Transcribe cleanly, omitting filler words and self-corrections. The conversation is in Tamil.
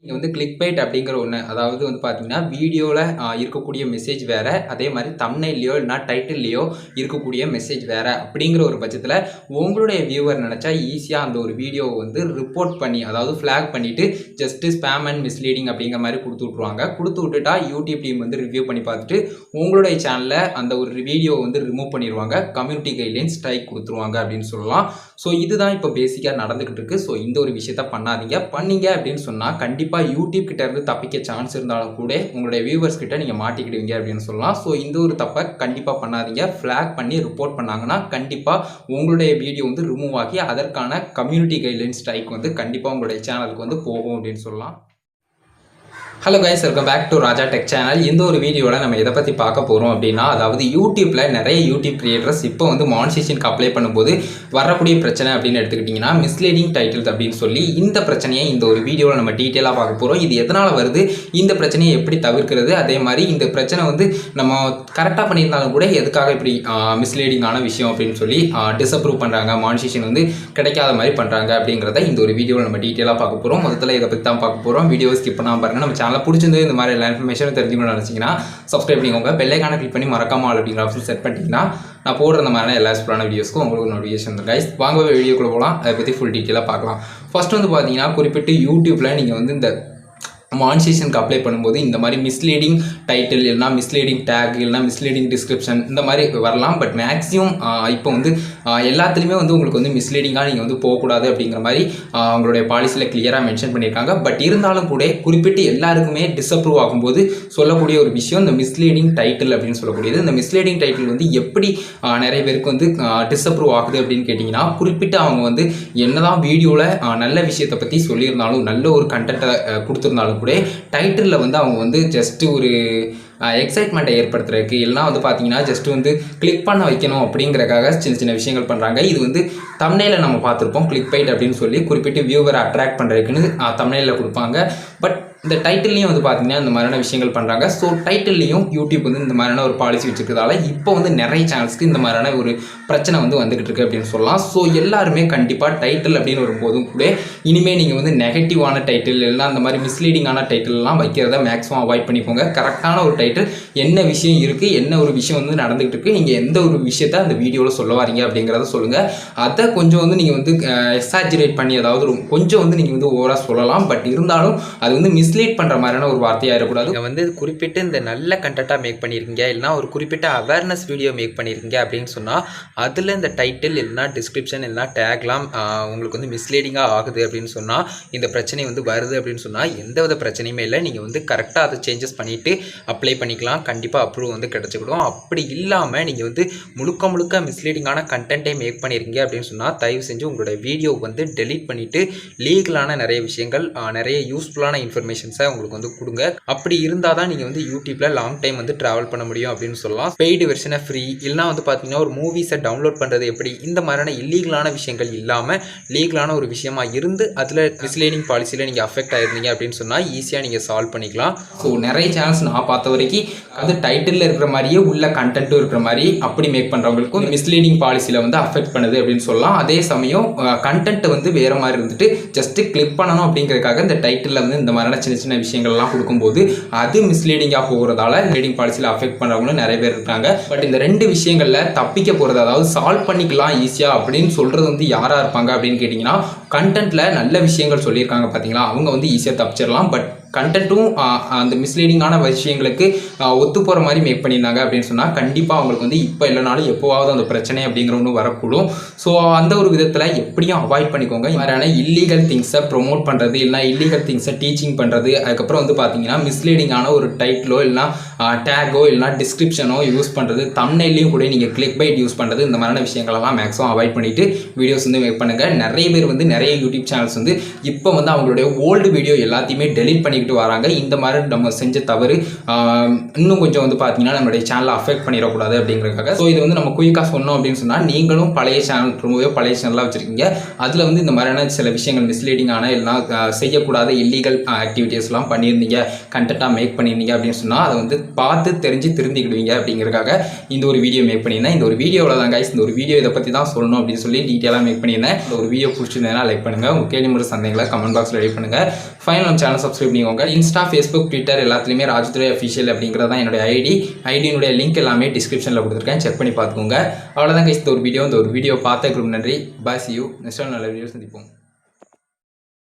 இங்கே வந்து கிளிக் பைட் அப்படிங்கிற ஒன்று, அதாவது வந்து பார்த்தீங்கன்னா வீடியோவில் இருக்கக்கூடிய மெசேஜ் வேறு, அதே மாதிரி தம்ப்நெயில்லையோ இல்லைனா டைட்டில்லையோ இருக்கக்கூடிய மெசேஜ் வேறு அப்படிங்கிற ஒரு பட்சத்தில் உங்களுடைய வியூவர் நினச்சா ஈஸியாக அந்த ஒரு வீடியோவை வந்து ரிப்போர்ட் பண்ணி, அதாவது ஃப்ளாக் பண்ணிவிட்டு ஜஸ்ட்டு ஸ்பேம் அண்ட் மிஸ்லீடிங் அப்படிங்கிற மாதிரி கொடுத்து விட்ருவாங்க. கொடுத்து விட்டுட்டா யூடியூப் டீம் வந்து ரிவ்யூ பண்ணி பார்த்துட்டு உங்களுடைய சேனலில் அந்த ஒரு வீடியோவை வந்து ரிமூவ் பண்ணிடுவாங்க. கம்யூனிட்டி கைட்லைன்ஸ் ஸ்ட்ரைக் கொடுத்துருவாங்க அப்படின்னு சொல்லலாம். ஸோ இதுதான் இப்போ பேசிக்காக நடந்துக்கிட்டு இருக்குது. ஸோ இந்த ஒரு விஷயத்த பண்ணாதீங்க. பண்ணீங்க அப்படின்னு சொன்னால் கண்டிப்பாக யூடியூப் கிட்ட இருந்து தப்பிக்க சான்ஸ் இருந்தாலும் கூட உங்களுடைய வியூவர்ஸ் கிட்ட நீங்க மாட்டிக்கிடுவீங்க அப்படின்னு சொல்லலாம். ஸோ இந்த ஒரு தப்பை கண்டிப்பா பண்ணாதீங்க. ஃபிளாக் பண்ணி ரிப்போர்ட் பண்ணாங்கன்னா கண்டிப்பா உங்களுடைய வீடியோ வந்து ரிமூவ் ஆகி அதற்கான கம்யூனிட்டி கைட்லைன் ஸ்ட்ரைக் வந்து கண்டிப்பா உங்களுடைய சேனலுக்கு வந்து போகும் அப்படின்னு சொல்லலாம். Hello guys, welcome back to Raja tech channel. இந்த ஒரு வீடியோவில் நம்ம எதை பற்றி பார்க்க போகிறோம் அப்படின்னா, அதாவது யூடியூப்பில் நிறைய யூடியூப் கிரியேட்டர்ஸ் இப்போ வந்து மானிடைசேஷனுக்கு அப்ளை பண்ணும்போது வரக்கூடிய பிரச்சனை அப்படின்னு எடுத்துக்கிட்டிங்கன்னா மிஸ்லீடிங் டைட்டில்ஸ் அப்படின்னு சொல்லி இந்த பிரச்சனையை இந்த ஒரு வீடியோவில் நம்ம டீட்டெயிலாக பார்க்க போகிறோம். இது எதனால் வருது, இந்த பிரச்சனையை எப்படி தவிர்க்கிறது, அதே மாதிரி இந்த பிரச்சனை வந்து நம்ம கரெக்டாக பண்ணியிருந்தாலும் கூட எதுக்காக இப்படி மிஸ்லீடிங்கான விஷயம் அப்படின்னு சொல்லி டிஸ்அப்ரூவ் பண்ணுறாங்க, மானிடைசேஷன் வந்து கிடைக்காத மாதிரி பண்ணுறாங்க அப்படிங்கிறத இந்த ஒரு வீடியோவில் நம்ம டீட்டெயிலாக பார்க்க போகிறோம். முதல்ல இதை பற்றி தான் பார்க்க போகிறோம். வீடியோ ஸ்கிப் பண்ணாமல் பாருங்கள். நம்ம சேனல் பிடிச்சிருந்து இந்த மாதிரி எல்லா இன்ஃபர்மேஷனும் தெரிஞ்சுக்கணும்னு நினச்சிங்கன்னா சப்ஸ்கிரைப் பண்ணிக்கோங்க. பெல் ஐகானை கிளிக் பண்ணி மறக்காம ஆல் அப்படிங்கிற ஆப்ஷன் செட் பண்ணிட்டீங்கன்னா நான் போடுற இந்த மாதிரியான எல்லா யூஸ்ஃபுல்லான வீடியோஸ்க்கும் உங்களுக்கு நோட்டிஃபிகேஷன் இருக்கும். கைஸ், வாங்க வீடியோக்குள்ளே போகலாம். அதை பற்றி ஃபுல் டீட்டெயிலாக பார்க்கலாம். ஃபர்ஸ்ட் வந்து பார்த்தீங்கன்னா குறிப்பிட்டு யூடியூப்பில் நீங்கள் வந்து இந்த மானிடைசேஷனுக்கு அப்ளை பண்ணும்போது இந்த மாதிரி மிஸ்லீடிங் டைட்டில் இல்லைனா மிஸ்லீடிங் டேக் இல்லைனா மிஸ்லீடிங் டிஸ்கிரிப்ஷன் இந்த மாதிரி வரலாம். பட் மேக்ஸிமம் இப்போ வந்து எல்லாத்துலேயுமே வந்து உங்களுக்கு வந்து மிஸ்லீடிங்காக நீங்கள் வந்து போகக்கூடாது அப்படிங்கிற மாதிரி உங்களுடைய பாலிசியில் கிளியராக மென்ஷன் பண்ணியிருக்காங்க. பட் இருந்தாலும் கூட குறிப்பிட்டு எல்லாருக்குமே டிஸ்அப்ரூவ் ஆகும்போது சொல்லக்கூடிய ஒரு விஷயம் இந்த மிஸ்லீடிங் டைட்டில் அப்படின்னு சொல்லக்கூடியது. இந்த மிஸ்லீடிங் டைட்டில் வந்து எப்படி நிறைய பேருக்கு வந்து டிஸ்அப்ரூவ் ஆகுது அப்படின்னு கேட்டிங்கன்னா, குறிப்பிட்டு அவங்க வந்து என்னதான் வீடியோவில் நல்ல விஷயத்தை பற்றி சொல்லியிருந்தாலும், நல்ல ஒரு கண்டென்ட்டை கொடுத்துருந்தாலும் கூட டைட்டிலில் வந்து அவங்க வந்து ஜஸ்ட் ஒரு எக்ஸைட்மெண்ட்டை ஏற்படுத்துறதுக்கு இல்லைனா வந்து பார்த்தீங்கன்னா ஜஸ்ட் வந்து கிளிக் பண்ண வைக்கணும் அப்படிங்கிறக்காக சின்ன சின்ன விஷயங்கள் பண்ணுறாங்க. இது வந்து தம்ப்நெயிலில் நம்ம பார்த்துருப்போம். கிளிக் பைட் அப்படின்னு சொல்லி குறிப்பிட்டு வியூவரை அட்ராக்ட் பண்ணுறதுக்குன்னு தம்ப்நெயிலில் கொடுப்பாங்க. பட் இந்த டைட்டில்லையும் வந்து பார்த்தீங்கன்னா இந்த மாதிரியான விஷயங்கள் பண்ணுறாங்க. ஸோ டைட்டில்லையும் யூடியூப் வந்து இந்த மாதிரியான ஒரு பாலிசி வச்சுருக்கிறதால இப்போ வந்து நிறைய சேனல்ஸ்க்கு இந்த மாதிரியான ஒரு பிரச்சனை வந்து வந்துகிட்டு இருக்கு அப்படின்னு சொல்லலாம். ஸோ எல்லாருமே கண்டிப்பாக டைட்டில் அப்படின்னு வரும்போதும் கூட இனிமேல் நீங்கள் வந்து நெகட்டிவான டைட்டில் இல்லைனா அந்த மாதிரி மிஸ்லீடிங்கான டைட்டில்லாம் வைக்கிறத மேக்ஸிமம் அவாய்ட் பண்ணிக்கோங்க. கரெக்டான ஒரு டைட்டில், என்ன விஷயம் இருக்குது, என்ன ஒரு விஷயம் வந்து நடந்துகிட்டு இருக்குது, நீங்கள் எந்த ஒரு விஷயத்த அந்த வீடியோவில் சொல்ல வரீங்க அப்படிங்கிறத சொல்லுங்கள். அதை கொஞ்சம் வந்து நீங்கள் வந்து எக்ஸாஜரேட் பண்ணி அதாவது கொஞ்சம் வந்து நீங்கள் வந்து ஓவராக சொல்லலாம். பட் இருந்தாலும் அது வந்து மிஸ்லீட் பண்ணுற மாதிரியான ஒரு வார்த்தையாக இருக்கக்கூடாது. நீங்கள் வந்து குறிப்பிட்டு இந்த நல்ல கண்டென்ட்டாக மேக் பண்ணியிருக்கீங்க இல்லைனா ஒரு குறிப்பிட்ட அவேர்னஸ் வீடியோ மேக் பண்ணியிருக்கீங்க அப்படின்னு சொன்னால் அதில் இந்த டைட்டில் இல்லைனா டிஸ்கிரிப்ஷன் இல்லைனா டேக்லாம் உங்களுக்கு வந்து மிஸ்லீடிங்காக ஆகுது அப்படின்னு சொன்னால், இந்த பிரச்சனை வந்து வருது அப்படின்னு சொன்னால் எந்த வித பிரச்சனையுமே இல்லை. நீங்கள் வந்து கரெக்டாக அதை சேஞ்சஸ் பண்ணிவிட்டு அப்ளை பண்ணிக்கலாம். கண்டிப்பாக அப்ரூவ் வந்து கிடச்சிக்கிடும். அப்படி இல்லாமல் நீங்கள் வந்து முழுக்க மிஸ்லீடிங்கான கண்டென்ட்டை மேக் பண்ணியிருக்கீங்க அப்படின்னு சொன்னால் தயவு செஞ்சு உங்களுடைய வீடியோ வந்து டெலீட் பண்ணிவிட்டு லீகலான நிறைய விஷயங்கள், நிறைய யூஸ்ஃபுல்லான இன்ஃபர்மேஷன்ஸை உங்களுக்கு வந்து கொடுங்க. அப்படி இருந்தால் தான் நீங்கள் வந்து யூடியூப்பில் லாங் டைம் வந்து ட்ராவல் பண்ண முடியும் அப்படின்னு சொல்லலாம். பெய்டு வெர்ஷனை ஃப்ரீ இல்லைனா வந்து பார்த்தீங்கன்னா ஒரு மூவிஸை டவுன்லோட் பண்ணுறது எப்படி, இந்த மாதிரியான இல்லீகலான விஷயங்கள் இல்லாமல் லீகலான ஒரு விஷயமா இருந்து அதில் மிஸ்லீடிங் பாலிசியில் நீங்கள் அஃபெக்ட் ஆயிருந்தீங்க அப்படின்னு சொன்னால் ஈஸியாக நீங்கள் சால்வ் பண்ணிக்கலாம். ஸோ நிறைய சேனல்ஸ் நான் பார்த்த வரைக்கும் அது டைட்டிலில் இருக்கிற மாதிரியே உள்ள கண்டென்ட்டும் இருக்கிற மாதிரி அப்படி மேக் பண்ணுறவங்களுக்கும் மிஸ்லீடிங் பாலிசியில் வந்து அஃபெக்ட் பண்ணுது அப்படின்னு சொல்லலாம். அதே சமயம் கண்டென்ட் வந்து வேறு மாதிரி இருந்துட்டு ஜஸ்ட்டு கிளிக் பண்ணணும் அப்படிங்கிறதுக்காக இந்த டைட்டிலில் வந்து இந்த மாதிரியான சின்ன சின்ன விஷயங்கள்லாம் கொடுக்கும்போது அது மிஸ்லீடிங்காக போகிறதால மிஸ்லீடிங் பாலிசியில் அஃபெக்ட் பண்ணுறவங்களும் நிறைய பேர் இருக்காங்க. பட் இந்த ரெண்டு விஷயங்களில் தப்பிக்க போகிறது, அதாவது சால்வ் பண்ணிக்கலாம் ஈஸியாக அப்படின்னு சொல்கிறது வந்து யாராக இருப்பாங்க அப்படின்னு கேட்டிங்கன்னா, கண்டென்ட்டில் நல்ல விஷயங்கள் சொல்லியிருக்காங்க பார்த்தீங்களா, அவங்க வந்து ஈஸியாக தப்பிச்சிடலாம். பட் கண்டென்ட்டும் அந்த மிஸ்லீடிங்கான விஷயங்களுக்கு ஒத்து போகிற மாதிரி மேக் பண்ணியிருந்தாங்க அப்படின்னு சொன்னால் கண்டிப்பாக அவங்களுக்கு வந்து இப்போ இல்லைனாலும் எப்போவாவது அந்த பிரச்சனை அப்படிங்கிற ஒன்று வரக்கூடும். ஸோ அந்த ஒரு விதத்தில் எப்படியும் அவாய்ட் பண்ணிக்கோங்க. மாதிரியான இல்லீகல் திங்ஸை ப்ரொமோட் பண்ணுறது இல்லைனா இல்லீகல் திங்ஸை டீச்சிங் பண்ணுறது, அதுக்கப்புறம் வந்து பார்த்தீங்கன்னா மிஸ்லீடிங்கான ஒரு டைட்டிலோ இல்லைனா டேக்கோ இல்லைனா டிஸ்கிரிப்ஷனோ யூஸ் பண்ணுறது, தம்ப்நெயிலையும் கூட நீங்கள் கிளிக் பைட் யூஸ் பண்ணுறது, இந்த மாதிரியான விஷயங்களெல்லாம் மேக்ஸிமம் அவாய்ட் பண்ணிவிட்டு வீடியோஸ் வந்து மேக் பண்ணுங்கள். நிறைய பேர் வந்து நிறைய யூடியூப் சேனல்ஸ் வந்து இப்போ வந்து அவங்களுடைய ஓல்டு வீடியோ எல்லாத்தையுமே டெலீட் பண்ணி வராங்க. இந்த மாதிரி நம்ம செஞ்ச தவறு இன்னும் கொஞ்சம் வந்து பார்த்தீங்கன்னா நம்மளுடைய சேனலை அஃபெக்ட் பண்ணிடக்கூடாது அப்படிங்கிறதுக்காக. ஸோ இது வந்து நம்ம குயிக்காக சொன்னோம் அப்படின்னு சொன்னால், நீங்களும் பழைய சேனல் ரொம்பவே பழைய சேனலாக வச்சுருக்கீங்க, அதில் வந்து இந்த மாதிரியான சில விஷயங்கள் மிஸ்லீடிங்கான இல்லைனா செய்யக்கூடாத இல்லீகல் ஆக்டிவிட்டீஸ்லாம் பண்ணியிருந்தீங்க, கண்டென்ட்டாக மேக் பண்ணியிருந்தீங்க அப்படின்னு சொன்னால் அதை வந்து பார்த்து தெரிஞ்சு திருந்திக்கிடுவீங்க அப்படிங்கிறதுக்காக இந்த ஒரு வீடியோ மேக் பண்ணியிருந்தேன். இந்த ஒரு வீடியோவில் தான் கைஸ், இந்த ஒரு வீடியோ இதை பற்றி தான் சொல்லணும் அப்படின்னு சொல்லி டீட்டெயிலாக மேக் பண்ணியிருந்தேன். இந்த ஒரு வீடியோ பிடிச்சிருந்தேன்னா லைக் பண்ணுங்கள். உங்கள் கேள்வி மற்றும் சந்தேகங்களை கமெண்ட் பாக்ஸில் ரெடி பண்ணுங்கள். ஃபைனல் நம்ம சேனல் சப்ஸ்கிரைப் பண்ணிக்கோங்க. இன்ஸ்டா, ஃபேஸ்புக், ட்விட்டர் எல்லாத்துலேயுமே ராஜதுரை அஃபிஷியல் அப்படிங்கிறது தான் என்னுடைய ஐடியினுடைய லிங்க் எல்லாமே டிஸ்கிரிப்ஷனில் கொடுத்துருக்கேன். செக் பண்ணி பார்த்துக்கோங்க. அவ்வளோதான் கைஸ், இந்த ஒரு வீடியோ பார்த்த குரூப் நன்றி. பாய், சி யூ. நெக்ஸ்ட் நல்ல வீடியோ சந்திப்போம்.